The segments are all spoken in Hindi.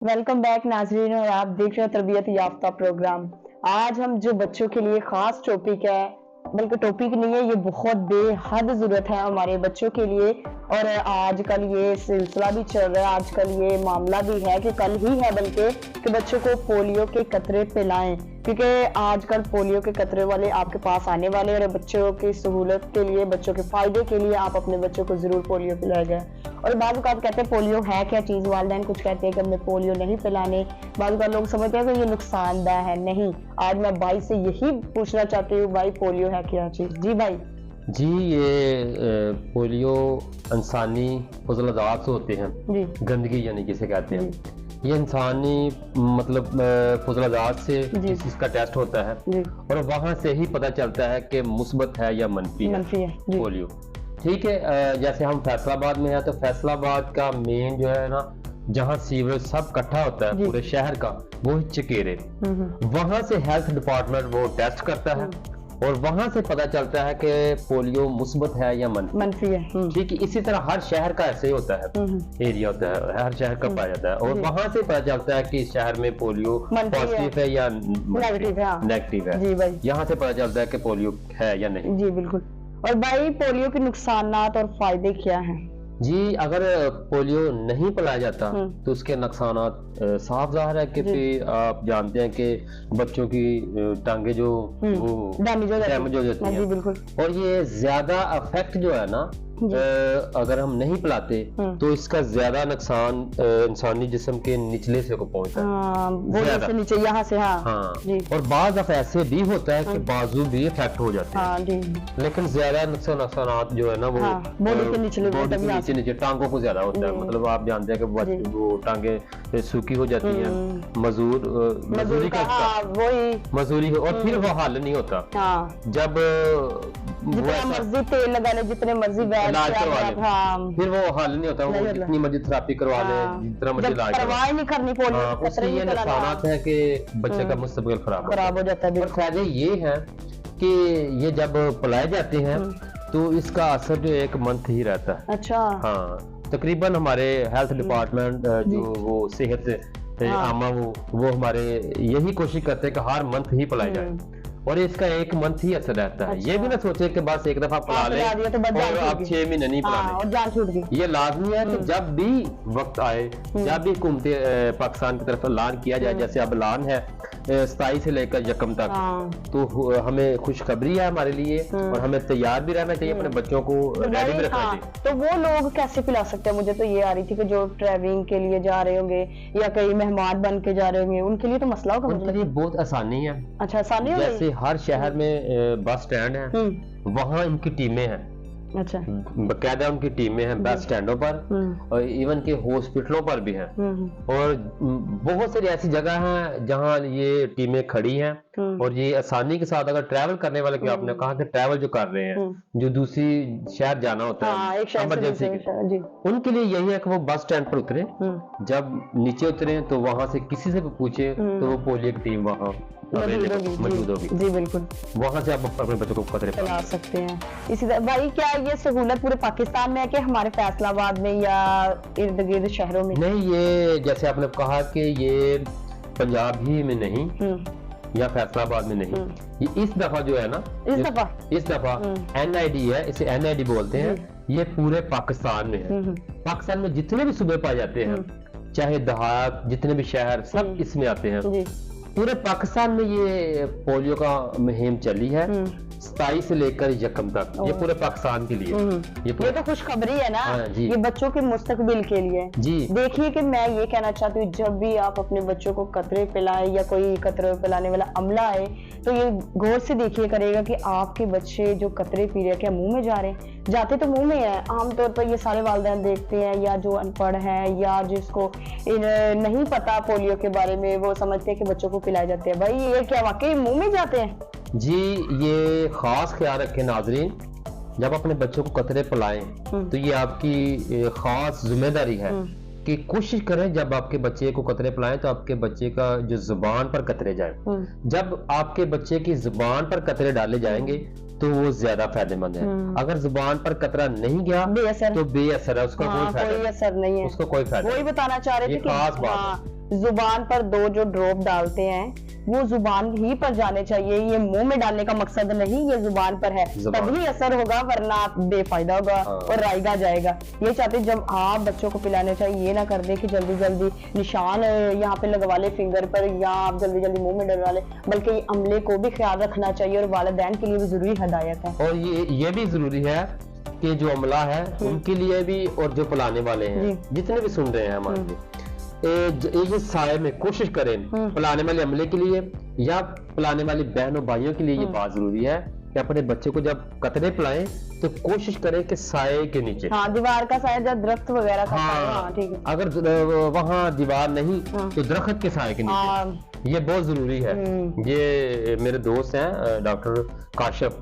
वेलकम बैक नाजरीन और आप देख रहे हो तरबियत याफ्ता प्रोग्राम। आज हम जो बच्चों के लिए खास टॉपिक है, बल्कि टॉपिक नहीं है, ये बहुत बेहद ज़रूरत है हमारे बच्चों के लिए। और आजकल ये सिलसिला भी चल रहा है, आजकल ये मामला भी है कि कल ही है बल्कि कि बच्चों को पोलियो के कतरे पिलाएं, क्योंकि आजकल पोलियो के कतरे वाले आपके पास आने वाले हैं और बच्चों की सहूलत के लिए, बच्चों के फायदे के लिए आप अपने बच्चों को जरूर पोलियो पिलाएगा। और बाद आप कहते हैं पोलियो है क्या चीज़, वालिदैन कुछ कहते हैं कि हमें पोलियो नहीं पिलाने, बाद लोग समझते हैं कि ये नुकसानदायक है। नहीं, आज मैं भाई से यही पूछना चाहती हूँ, भाई पोलियो है क्या चीज़? जी भाई। जी, ये पोलियो इंसानी फजलदात से होते हैं जी। गंदगी यानी जिसे कहते हैं, ये इंसानी मतलब फजलदात से इसका टेस्ट होता है जी। और वहाँ से ही पता चलता है कि मुस्बत है या मनफी है पोलियो। ठीक है, जैसे हम फैसलाबाद में हैं तो फैसलाबाद का मेन जो है ना, जहाँ सीवरेज सब इकट्ठा होता है पूरे शहर का, वो है चकेरे। वहाँ से हेल्थ डिपार्टमेंट वो टेस्ट करता है और वहां से पता चलता है कि पोलियो मुस्बत है या मनफी है। ठीक है, इसी तरह हर शहर का ऐसे ही होता है, एरिया होता है, हर शहर का पाया जाता है और वहां से पता चलता है कि इस शहर में पोलियो पॉजिटिव है या नेगेटिव है। यहाँ से पता चलता है कि पोलियो है या नहीं। जी बिल्कुल। और भाई पोलियो के नुकसानात और फायदे क्या हैं? जी, अगर पोलियो नहीं पिलाया जाता तो उसके नुकसानात साफ ज़ाहिर है कि फिर आप जानते हैं कि बच्चों की टांगे जो वो डैमेज हो जाती हैं और ये ज्यादा इफेक्ट जो है ना, अगर हम नहीं पिलाते तो इसका ज्यादा नुकसान इंसानी जिस्म के निचले से को पहुंचता है, नीचे यहाँ से। हाँ। और बाज़ ऐसे भी होता है कि बाजू भी इफेक्ट हो जाते हैं, लेकिन ज्यादा नुकसान जो है ना वो बॉडी के नीचे टांगों को ज्यादा होता है। मतलब आप जानते हैं कि वो टांगे सूखी हो जाती हैं, मजदूरी का मजदूरी और फिर वो हल नहीं होता। जब जितना मर्जी तेल लगा ले, जितने मर्जी इलाज करवा ले, फिर वो हल नहीं होता। वो जितनी मर्जी थेरेपी करवा ले, जितना मर्जी इलाज नहीं करनी पोलियो, उससे ये नुकसान है कि बच्चे का मुस्तकबिल खराब हो जाता है। और फायदे ये है कि ये जब पिलाए जाते हैं तो इसका असर जो 1 मंथ ही रहता है। अच्छा। हाँ, तकरीबन हमारे हेल्थ डिपार्टमेंट जो वो सेहत आमा वो हमारे यही कोशिश करते हैं कि हर मंथ ही पिलाए जाए और इसका 1 मंथ ही असर रहता है। ये भी ना सोचे कि बस एक दफा पिला ले और अब 6 महीने नहीं पिलाने। ये लाजमी है कि जब भी वक्त आए, जब भी हुकूमत पाकिस्तान की तरफ ऐलान किया जाए, जैसे अब ऐलान है 27 से लेकर 1 तक, तो हमें खुशखबरी है हमारे लिए और हमें तैयार भी रहना चाहिए, अपने बच्चों को रेडी भी रखना चाहिए। तो वो लोग कैसे पिला सकते हैं? मुझे तो ये आ रही थी कि जो ट्रैवलिंग के लिए जा रहे होंगे या कई मेहमान बन के जा रहे होंगे, उनके लिए तो मसला होगा। उनके लिए बहुत आसानी है। अच्छा, आसानी है। जैसे हर शहर में बस स्टैंड है, वहाँ इनकी टीमें हैं। अच्छा। बकायदा उनकी टीमें हैं बस स्टैंडों पर और इवन के हॉस्पिटलों पर भी हैं और बहुत सारी ऐसी जगह हैं जहां ये टीमें खड़ी हैं और ये आसानी के साथ अगर ट्रैवल करने वाले, क्या आपने कहा कि ट्रैवल जो कर रहे हैं, जो दूसरी शहर जाना होता है इमरजेंसी के, उनके लिए यही है कि वो बस स्टैंड पर उतरे, जब नीचे उतरे तो वहां से किसी से भी पूछे तो वो पोलियो की टीम वहाँ मौजूद होगी। जी बिल्कुल, वहाँ से आप अपने बच्चों को खतरे पिला सकते हैं। इसी तरह भाई, क्या ये सहूलत पूरे पाकिस्तान में है कि हमारे फैसलाबाद में या इर्द गिर्द शहरों में? नहीं, ये जैसे आपने कहा कि ये पंजाब ही में नहीं या फैसलाबाद में नहीं, ये इस दफा जो है ना, इस दफा NID है, इसे NID बोलते हैं, ये पूरे पाकिस्तान में है। पाकिस्तान में जितने भी सूबे पाए जाते हैं, चाहे देहात, जितने भी शहर, सब इसमें आते हैं। पूरे पाकिस्तान में ये पोलियो का मुहिम चली है 27 से लेकर 1 तक, ये पूरे पाकिस्तान के लिए। ये तो खुशखबरी है ना। ये बच्चों के मुस्तकबिल के लिए। जी देखिए कि मैं ये कहना चाहती हूँ, जब भी आप अपने बच्चों को कतरे पिलाएं या कोई कतरे पिलाने वाला अमला आए तो ये गौर से देखिए करेगा कि आपके बच्चे जो कतरे पी रहे हैं क्या मुंह में जा रहे हैं। जाते तो मुंह में है, आमतौर पर ये सारे वालिदैन देखते हैं, या जो अनपढ़ है या जिसको नहीं पता पोलियो के बारे में, वो समझते हैं कि बच्चों को पिलाए जाते हैं। भाई ये क्या वाकई मुंह में जाते हैं? जी, ये खास ख्याल रखें नाजरीन, जब अपने बच्चों को कतरे पिलाएं तो ये आपकी खास जिम्मेदारी है कि कोशिश करें जब आपके बच्चे को कतरे पिलाएं तो आपके बच्चे का जो जुबान पर कतरे जाए। जब आपके बच्चे की जुबान पर कतरे डाले जाएंगे तो वो ज्यादा फायदेमंद है। अगर जुबान पर कतरा नहीं गया तो बेअसर है, उसका कोई असर नहीं है, उसका कोई फायदा। वही बताना चाह रहे थे कि जुबान पर 2 जो ड्रॉप डालते हैं वो जुबान ही पर जाने चाहिए, ये मुंह में डालने का मकसद नहीं, ये जुबान पर है, तभी असर होगा, वरना आप बेफायदा होगा और रायगा जाएगा। ये चाहते जब आप बच्चों को पिलाने चाहिए, ये ना कर दे कि जल्दी जल्दी निशान यहाँ पे लगवा ले फिंगर पर या आप जल्दी जल्दी मुंह में डलवा ले, बल्कि अमले को भी ख्याल रखना चाहिए और वालिदैन के लिए भी जरूरी हिदायत है। और ये भी जरूरी है कि जो अमला है उनके लिए भी और जो पिलाने वाले हैं जितने भी सुन रहे हैं हमारे ये साय में कोशिश करें पिलाने वाले अमले के लिए या पिलाने वाली बहनों भाइयों के लिए ये बात जरूरी है कि अपने बच्चे को जब कतरे पिलाएं तो कोशिश करें कि साये के नीचे, दीवार का साया या दरख्त वगैरह का साया, ठीक है। अगर वहाँ दीवार नहीं तो दरख्त के साये के नीचे, ये बहुत जरूरी है। ये मेरे दोस्त हैं डॉक्टर काशिफ,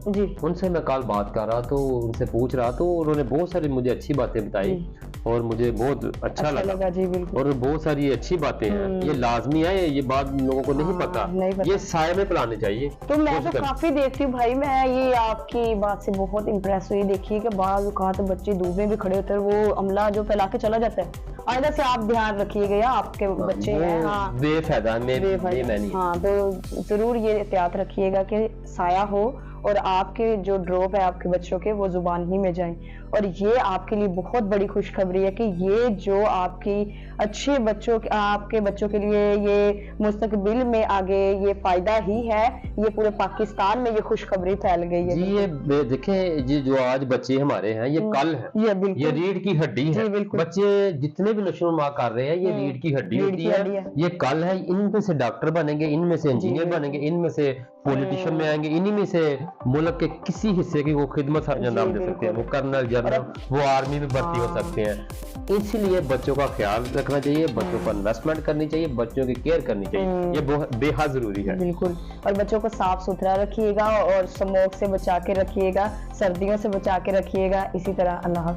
उनसे मैं कल बात कर रहा तो उनसे पूछ रहा तो उन्होंने बहुत सारी मुझे अच्छी बातें बताई और मुझे बहुत अच्छा लगा जी, बिल्कुल। और बहुत सारी अच्छी बातें हैं, ये लाजमी है, ये बात लोगों को नहीं पता, ये साये में पिलाने चाहिए। तो मैं तो काफी देखती हूँ भाई, मैं ये आपकी बात से बहुत इम्प्रेस हुई। देखिए कि बाज़ औक़ात बच्चे धूप में भी खड़े होते हैं, वो अमला जो फैला के चला जाता है। आइंदा से आप ध्यान रखिएगा, आपके बच्चे हैं बेफायदा में हाँ, तो जरूर ये एहतियात रखिएगा कि साया हो और आपके जो ड्रॉप है आपके बच्चों के वो जुबान ही में जाएं। और ये आपके लिए बहुत बड़ी खुशखबरी है कि ये जो आपकी अच्छे बच्चों आपके बच्चों के लिए ये मुस्तकबिल में आगे ये फायदा ही है, ये पूरे पाकिस्तान में ये खुशखबरी फैल गई है जी। ये देखें जी, जो आज बच्चे हमारे हैं ये कल है, ये रीढ़ की हड्डी है। बच्चे जितने भी नशोनुमा कर रहे हैं ये रीढ़ की हड्डी होती है, ये कल है। इनमें से डॉक्टर बनेंगे, इनमें से इंजीनियर बनेंगे, इनमें से पॉलिटिशियन में आएंगे, इन्हीं में से मुल्क के किसी हिस्से की वो खिदमत सर अंजाम दे सकते हैं, वो कर्नल जनरल, वो आर्मी में भर्ती हो सकते हैं। इसलिए बच्चों का ख्याल रखना चाहिए, बच्चों पर इन्वेस्टमेंट करनी चाहिए, बच्चों की केयर करनी चाहिए, ये बहुत बेहद जरूरी है। बिल्कुल। और बच्चों को साफ सुथरा रखिएगा और स्मोक से बचा के रखिएगा, सर्दियों से बचा के रखिएगा। इसी तरह अल्लाह।